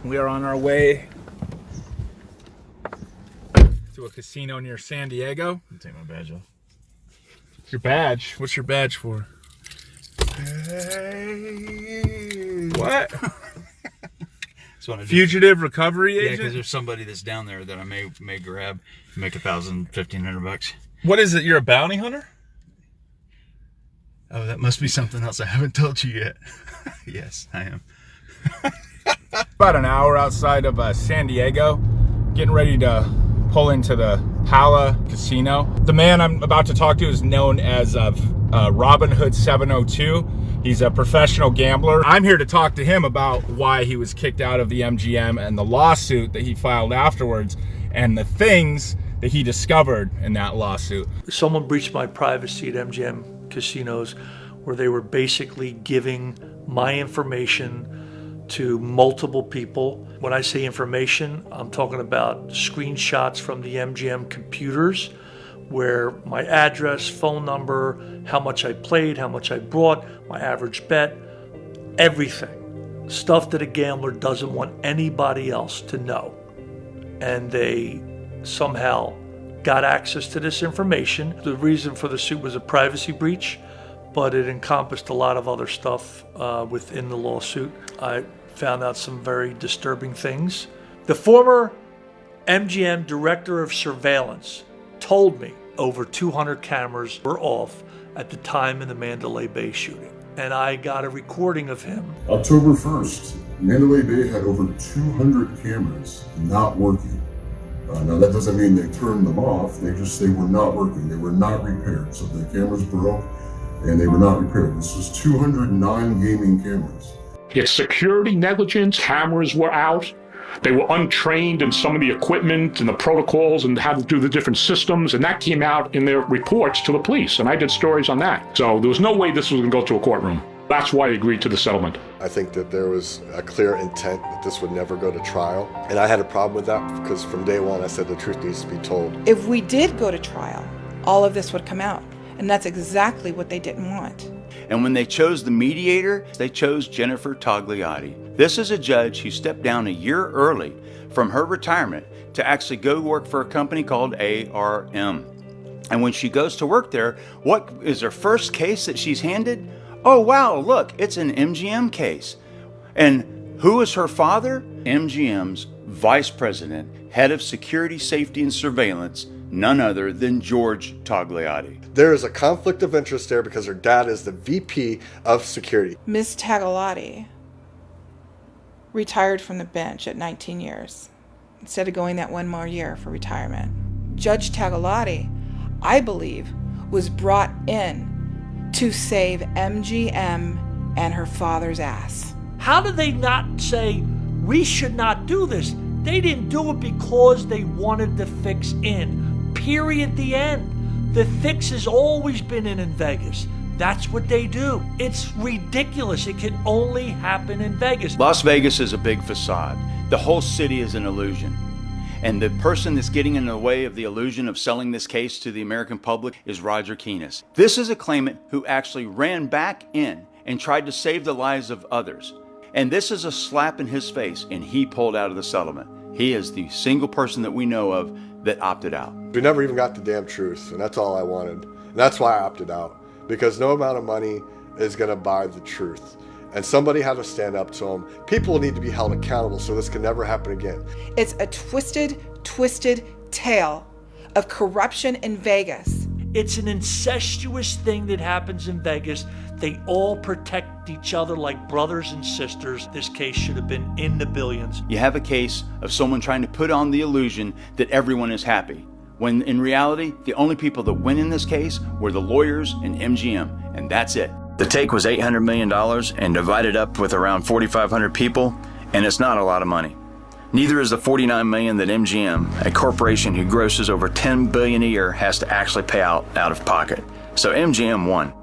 We are on our way to a casino near San Diego. Take my badge off. Your badge? What's your badge for? Hey. What? So Fugitive recovery agent? Yeah, because there's somebody that's down there that I may grab and make $1,000, $1,500. What is it? You're a bounty hunter? Oh, that must be something else I haven't told you yet. Yes, I am. About an hour outside of San Diego, getting ready to pull into the Pala Casino. The man I'm about to talk to is known as Robin Hood 702. He's a professional gambler. I'm here to talk to him about why he was kicked out of the MGM and the lawsuit that he filed afterwards and the things that he discovered in that lawsuit. Someone breached my privacy at MGM casinos where they were basically giving my information to multiple people. When I say information, I'm talking about screenshots from the MGM computers where my address, phone number, how much I played, how much I brought, my average bet, everything. Stuff that a gambler doesn't want anybody else to know. And they somehow got access to this information. The reason for the suit was a privacy breach, but it encompassed a lot of other stuff within the lawsuit. I found out some very disturbing things. The former MGM director of surveillance told me over 200 cameras were off at the time in the Mandalay Bay shooting. And I got a recording of him. October 1st, Mandalay Bay had over 200 cameras not working. Now that doesn't mean they turned them off, they were not working, they were not repaired. So the cameras broke and they were not repaired. This was 209 gaming cameras. It's security negligence, cameras were out. They were untrained in some of the equipment and the protocols and how to do the different systems, and that came out in their reports to the police, and I did stories on that. So there was no way this was going to go to a courtroom. That's why I agreed to the settlement. I think that there was a clear intent that this would never go to trial, and I had a problem with that because from day one I said the truth needs to be told. If we did go to trial, all of this would come out, and that's exactly what they didn't want. And when they chose the mediator, they chose Jennifer Togliatti. This is a judge who stepped down a year early from her retirement to actually go work for a company called ARM. And when she goes to work there, what is her first case that she's handed? Oh, wow, look, it's an MGM case. And who is her father? MGM's vice president, head of security, safety, and surveillance, none other than George Togliatti. There is a conflict of interest there because her dad is the VP of security. Ms. Togliatti retired from the bench at 19 years instead of going that one more year for retirement. Judge Togliatti, I believe, was brought in to save MGM and her father's ass. How did they not say, we should not do this? They didn't do it because they wanted the fix in. Period, the end. The fix has always been in Vegas. That's what they do. It's ridiculous. It can only happen in Vegas. Las Vegas is a big facade. The whole city is an illusion. And the person that's getting in the way of the illusion of selling this case to the American public is Roger Keenest. This is a claimant who actually ran back in and tried to save the lives of others. And this is a slap in his face, and he pulled out of the settlement. He is the single person that we know of that opted out. We never even got the damn truth, and that's all I wanted. And that's why I opted out, because no amount of money is going to buy the truth. And somebody had to stand up to them. People need to be held accountable so this can never happen again. It's a twisted tale of corruption in Vegas. It's an incestuous thing that happens in Vegas. They all protect each other like brothers and sisters. This case should have been in the billions. You have a case of someone trying to put on the illusion that everyone is happy, when in reality, the only people that win in this case were the lawyers and MGM, and that's it. The take was $800 million and divided up with around 4,500 people, and it's not a lot of money. Neither is the $49 million that MGM, a corporation who grosses over $10 billion a year, has to actually pay out of pocket. So MGM won.